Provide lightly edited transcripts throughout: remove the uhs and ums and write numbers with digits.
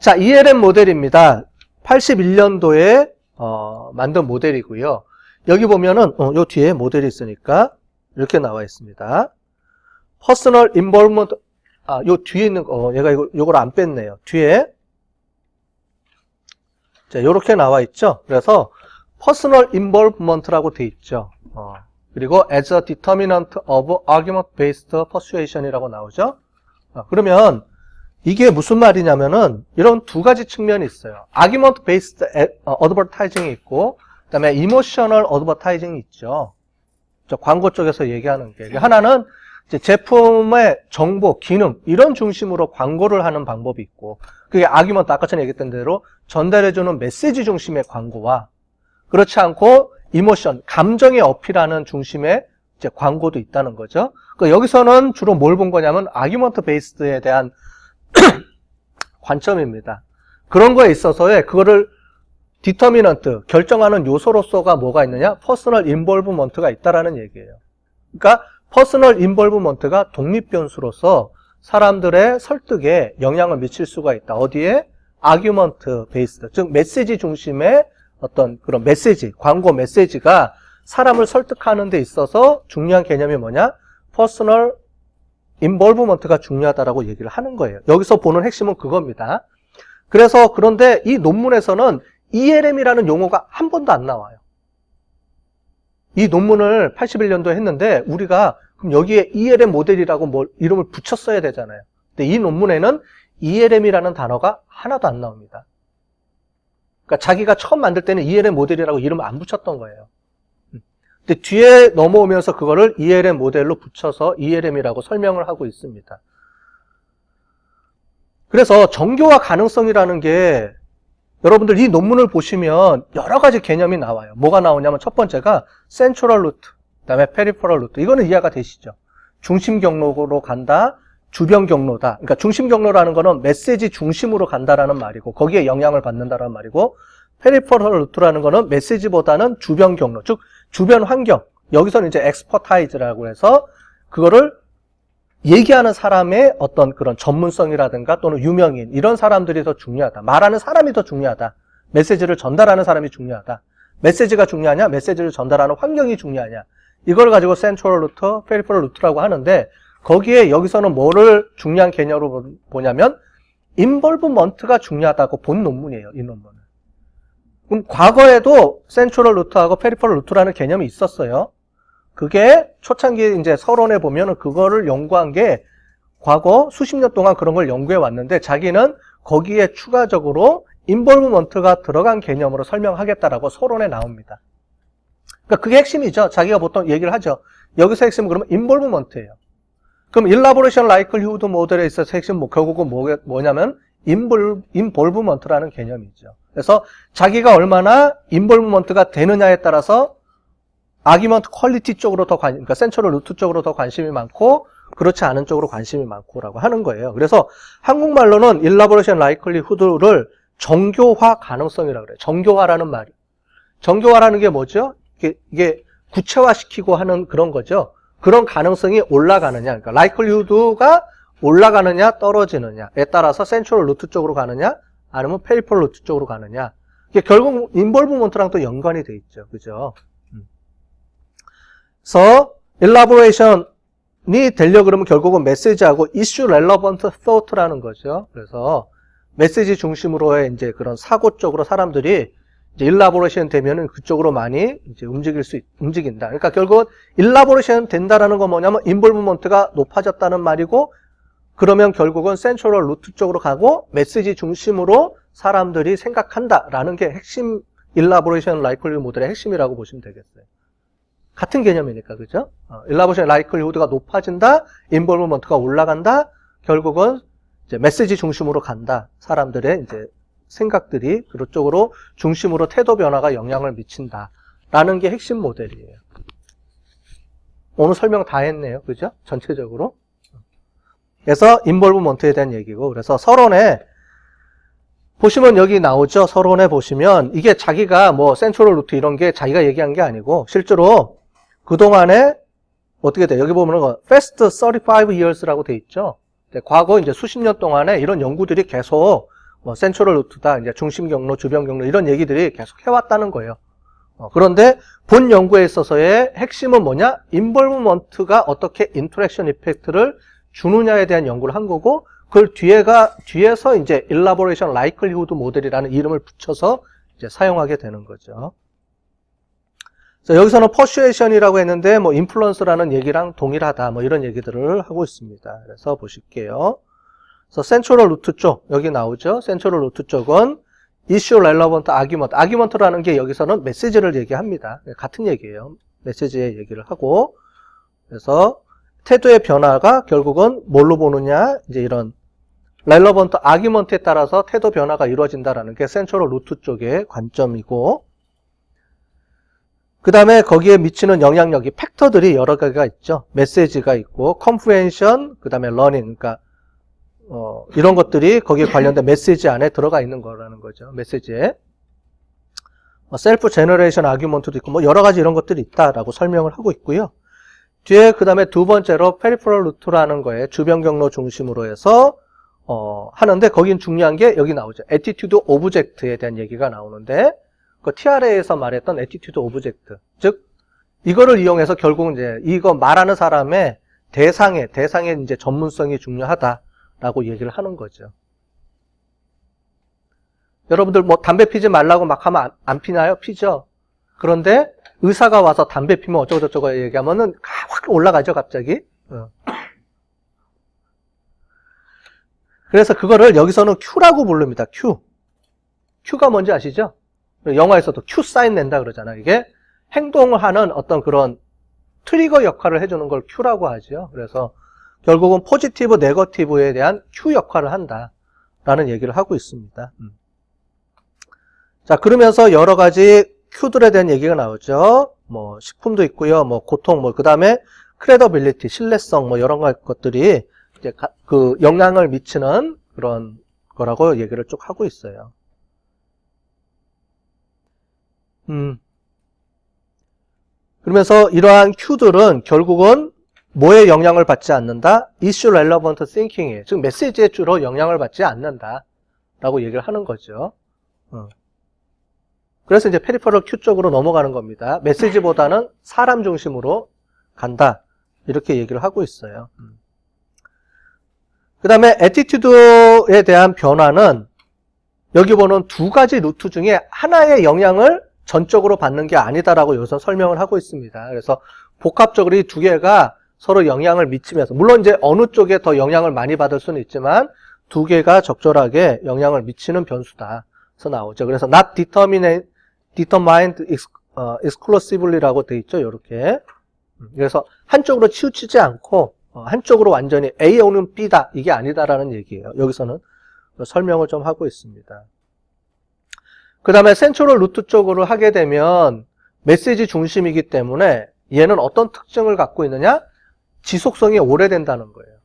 자, ELM 모델입니다. 81년도에 만든 모델이고요. 여기 보면은 요 뒤에 모델이 있으니까 이렇게 나와 있습니다. Personal Involvement, 요 뒤에 있는 거, 얘가 요걸 안 뺐네요. 뒤에 자, 요렇게 나와 있죠. 그래서 Personal Involvement라고 돼 있죠. 그리고 as a determinant of argument-based persuasion이라고 나오죠. 그러면 이게 무슨 말이냐면은 이런 두 가지 측면이 있어요. argument-based advertising이 있고, 그 다음에 emotional advertising이 있죠. 저 광고 쪽에서 얘기하는 게. 하나는 이제 제품의 정보, 기능 이런 중심으로 광고를 하는 방법이 있고, 그게 argument, 아까 전에 얘기했던 대로 전달해주는 메시지 중심의 광고와 그렇지 않고 이모션, 감정에 어필하는 중심의 이제 광고도 있다는 거죠. 그러니까 여기서는 주로 뭘 본 거냐면 아규먼트 베이스드에 대한 관점입니다. 그런 거에 있어서의 그거를 디터미넌트, 결정하는 요소로서가 뭐가 있느냐? 퍼스널 인볼브먼트가 있다라는 얘기예요. 그러니까 퍼스널 인볼브먼트가 독립 변수로서 사람들의 설득에 영향을 미칠 수가 있다. 어디에? 아규먼트 베이스드, 즉 메시지 중심의 어떤 그런 메시지, 광고 메시지가 사람을 설득하는 데 있어서 중요한 개념이 뭐냐? 퍼스널 인볼브먼트가 중요하다라고 얘기를 하는 거예요. 여기서 보는 핵심은 그겁니다. 그래서 그런데 이 논문에서는 ELM이라는 용어가 한 번도 안 나와요. 이 논문을 81년도에 했는데 우리가 그럼 여기에 ELM 모델이라고 뭐 이름을 붙였어야 되잖아요. 근데 이 논문에는 ELM이라는 단어가 하나도 안 나옵니다. 그러니까 자기가 처음 만들 때는 ELM 모델이라고 이름을 안 붙였던 거예요. 근데 뒤에 넘어오면서 그거를 ELM 모델로 붙여서 ELM이라고 설명을 하고 있습니다. 그래서 정교화 가능성이라는 게 여러분들 이 논문을 보시면 여러 가지 개념이 나와요. 뭐가 나오냐면 첫 번째가 센트럴 루트, 그다음에 페리퍼럴 루트. 이거는 이해가 되시죠? 중심 경로로 간다, 주변 경로다. 그러니까 중심 경로라는 거는 메시지 중심으로 간다라는 말이고 거기에 영향을 받는다라는 말이고 페리퍼럴 루트라는 거는 메시지보다는 주변 경로, 즉 주변 환경. 여기서는 이제 엑스퍼타이즈라고 해서 그거를 얘기하는 사람의 어떤 그런 전문성이라든가 또는 유명인 이런 사람들이 더 중요하다. 말하는 사람이 더 중요하다. 메시지를 전달하는 사람이 중요하다. 메시지가 중요하냐? 메시지를 전달하는 환경이 중요하냐? 이걸 가지고 센트럴 루트, 페리퍼럴 루트라고 하는데 거기에 여기서는 뭐를 중요한 개념으로 보냐면 인볼브먼트가 중요하다고 본 논문이에요. 이 논문은. 그럼 과거에도 센트럴 루트하고 페리퍼럴 루트라는 개념이 있었어요. 그게 초창기 이제 서론에 보면은 그거를 연구한 게 과거 수십 년 동안 그런 걸 연구해 왔는데 자기는 거기에 추가적으로 인볼브먼트가 들어간 개념으로 설명하겠다라고 서론에 나옵니다. 그러니까 그게 핵심이죠. 자기가 보통 얘기를 하죠. 여기서 핵심은 그러면 인볼브먼트예요. 그럼 일라보레이션 라이클리후드 모델에 있어서 핵심 결국은 뭐냐면 인볼브먼트라는 개념이죠. 그래서 자기가 얼마나 인볼브먼트가 되느냐에 따라서 아규먼트 퀄리티 쪽으로 그러니까 센트럴 루트 쪽으로 더 관심이 많고 그렇지 않은 쪽으로 관심이 많고라고 하는 거예요. 그래서 한국말로는 일라보레이션 라이클리후드를 정교화 가능성이라고 그래요. 정교화라는 말이. 정교화라는 게 뭐죠? 이게 구체화시키고 하는 그런 거죠. 그런 가능성이 올라가느냐, 그러니까 라이클리후드가 올라가느냐 떨어지느냐에 따라서 센트럴 루트 쪽으로 가느냐 아니면 페리퍼럴 루트 쪽으로 가느냐. 이게 결국 인볼브먼트랑 또 연관이 돼 있죠. 그죠? 그래서 일라보레이션이 되려고 그러면 결국은 메시지하고 이슈 렐러번트 thought라는 거죠. 그래서 메시지 중심으로의 이제 그런 사고 쪽으로 사람들이 이제 일라보레이션 되면은 그쪽으로 많이 이제 움직인다. 그러니까 결국은 일라보레이션 된다라는 건 뭐냐면 인볼브먼트가 높아졌다는 말이고 그러면 결국은 센트럴 루트 쪽으로 가고 메시지 중심으로 사람들이 생각한다라는 게 핵심 일라보레이션 라이클리후드 모델의 핵심이라고 보시면 되겠어요. 같은 개념이니까, 그죠? 일라보레이션 라이클리후드가 높아진다, 인볼브먼트가 올라간다, 결국은 이제 메시지 중심으로 간다. 사람들의 이제 생각들이 그쪽으로 중심으로 태도 변화가 영향을 미친다라는 게 핵심 모델이에요. 오늘 설명 다 했네요, 그죠? 전체적으로. 그래서 인볼브먼트에 대한 얘기고, 그래서 서론에 보시면 여기 나오죠. 서론에 보시면 이게 자기가 뭐 센트럴 루트 이런 게 자기가 얘기한 게 아니고 실제로 그동안에 어떻게 돼요? 여기 보면은 fast 35 years라고 돼 있죠. 과거 이제 수십 년 동안에 이런 연구들이 계속 뭐 센트럴 루트다, 이제 중심 경로, 주변 경로 이런 얘기들이 계속 해왔다는 거예요. 그런데 본 연구에 있어서의 핵심은 뭐냐? 인볼브먼트가 어떻게 인터랙션 이펙트를 주느냐에 대한 연구를 한 거고, 그걸 뒤에서 이제 일라보레이션 라이클리후드 모델이라는 이름을 붙여서 이제 사용하게 되는 거죠. 그래서 여기서는 퍼슈에이션이라고 했는데 뭐 인플루언스라는 얘기랑 동일하다, 뭐 이런 얘기들을 하고 있습니다. 그래서 보실게요. 그래서 센트럴 루트 쪽 여기 나오죠. 센트럴 루트 쪽은 이슈 렐러번트 아규먼트. 아규먼트라는 게 여기서는 메시지를 얘기합니다. 같은 얘기예요. 메시지의 얘기를 하고. 그래서 태도의 변화가 결국은 뭘로 보느냐? 이제 이런 렐러번트 아규먼트에 따라서 태도 변화가 이루어진다라는 게 센트럴 루트 쪽의 관점이고, 그 다음에 거기에 미치는 영향력이 팩터들이 여러 가지가 있죠. 메시지가 있고, 컴프레hension, 그 다음에 러닝, 그러니까 이런 것들이 거기에 관련된 메시지 안에 들어가 있는 거라는 거죠. 메시지에. 셀프 제너레이션 아규먼트도 있고, 뭐 여러 가지 이런 것들이 있다라고 설명을 하고 있고요. 뒤에 그 다음에 두 번째로 페리퍼럴 루트라는 거에 주변 경로 중심으로 해서 하는데, 거긴 중요한 게 여기 나오죠. 애티튜드 오브젝트에 대한 얘기가 나오는데, 그 TRA에서 말했던 애티튜드 오브젝트, 즉 이거를 이용해서 결국은 이제 이거 말하는 사람의 대상의 이제 전문성이 중요하다라고 얘기를 하는 거죠. 여러분들 뭐 담배 피지 말라고 막 하면 안 피나요? 피죠. 그런데 의사가 와서 담배 피면 어쩌고 저쩌고 얘기하면은 확 올라가죠, 갑자기. 그래서 그거를 여기서는 Q라고 부릅니다. Q가 뭔지 아시죠? 영화에서도 Q 사인 낸다 그러잖아요. 이게 행동을 하는 어떤 그런 트리거 역할을 해주는 걸 Q라고 하죠. 그래서 결국은 포지티브, 네거티브에 대한 Q 역할을 한다라는 얘기를 하고 있습니다. 자, 그러면서 여러 가지 Q들에 대한 얘기가 나오죠. 뭐 식품도 있고요. 뭐 고통, 뭐 그다음에 크레더빌리티, 신뢰성, 뭐 이런 것들이 이제 그 영향을 미치는 그런 거라고 얘기를 쭉 하고 있어요. 그러면서 이러한 Q들은 결국은 뭐에 영향을 받지 않는다? Issue Relevant Thinking에, 즉 메시지에 주로 영향을 받지 않는다 라고 얘기를 하는 거죠. 그래서 이제 페리퍼럴 Q 쪽으로 넘어가는 겁니다. 메시지보다는 사람 중심으로 간다, 이렇게 얘기를 하고 있어요. 그 다음에 애티튜드에 대한 변화는 여기 보는 두 가지 루트 중에 하나의 영향을 전적으로 받는 게 아니다라고 여기서 설명을 하고 있습니다. 그래서 복합적으로 이 두 개가 서로 영향을 미치면서, 물론 이제 어느 쪽에 더 영향을 많이 받을 수는 있지만 두 개가 적절하게 영향을 미치는 변수다. 그래서 나오죠. 그래서 not determined exclusively라고 돼 있죠. 이렇게. 그래서 한쪽으로 치우치지 않고 한쪽으로 완전히 A 오는 B다, 이게 아니다라는 얘기예요. 여기서는 설명을 좀 하고 있습니다. 그 다음에 센트럴 루트 쪽으로 하게 되면 메시지 중심이기 때문에 얘는 어떤 특징을 갖고 있느냐? 지속성이 오래된다는 거예요.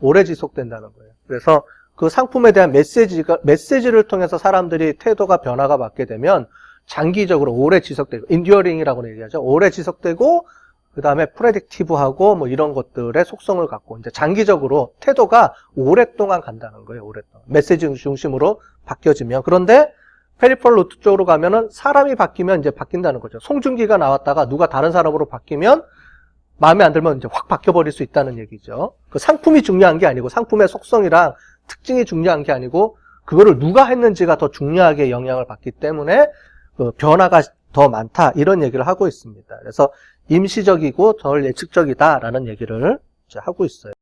오래 지속된다는 거예요. 그래서 그 상품에 대한 메시지를 통해서 사람들이 태도가 변화가 받게 되면 장기적으로 오래 지속되고, 인듀어링이라고 얘기하죠. 오래 지속되고, 그 다음에 프레딕티브하고 뭐 이런 것들의 속성을 갖고 이제 장기적으로 태도가 오랫동안 간다는 거예요. 오랫동안. 메시지 중심으로 바뀌어지면. 그런데 페리퍼럴 루트 쪽으로 가면은 사람이 바뀌면 이제 바뀐다는 거죠. 송중기가 나왔다가 누가 다른 사람으로 바뀌면 마음에 안 들면 이제 확 바뀌어버릴 수 있다는 얘기죠. 그 상품이 중요한 게 아니고, 상품의 속성이랑 특징이 중요한 게 아니고, 그거를 누가 했는지가 더 중요하게 영향을 받기 때문에 그 변화가 더 많다, 이런 얘기를 하고 있습니다. 그래서 임시적이고 덜 예측적이다라는 얘기를 이제 하고 있어요.